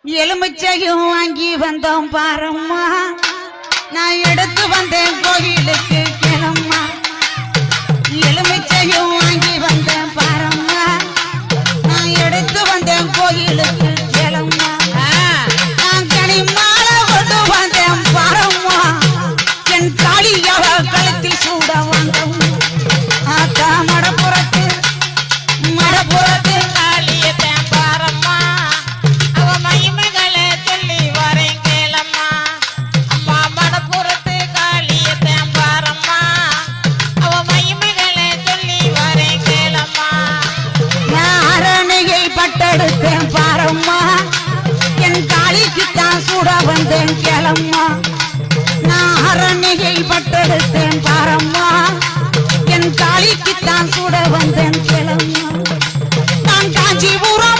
எலுமிச்சையும் வாங்கி வந்தோம் பாரம்மா நான் எடுத்து வந்தேன் கோயிலுக்கு கிளம்மா எலுமிச்சையும் வாங்கி வந்தேன் பாரம்மா நான் எடுத்து வந்தேன் கோயிலுக்கு கிளம்மா நான் கனி மாலை கொண்டு வந்தேன் பாரம்மா என் தாலியாவ கழுத்தில் சூட வந்தோம் ஆத்தா மடப்புறத்து மடப்புறத்து பட்டெடுத்தேன் பாரம்மா என் தாலிக்குத்தான் சூட வந்தேன் கிளம்மா நான் அரணிகை பட்டெடுத்தேன் பாரம்மா என் தாலிக்குத்தான் சூட வந்தேன் கிளம்மா நான் காஞ்சிபுரம்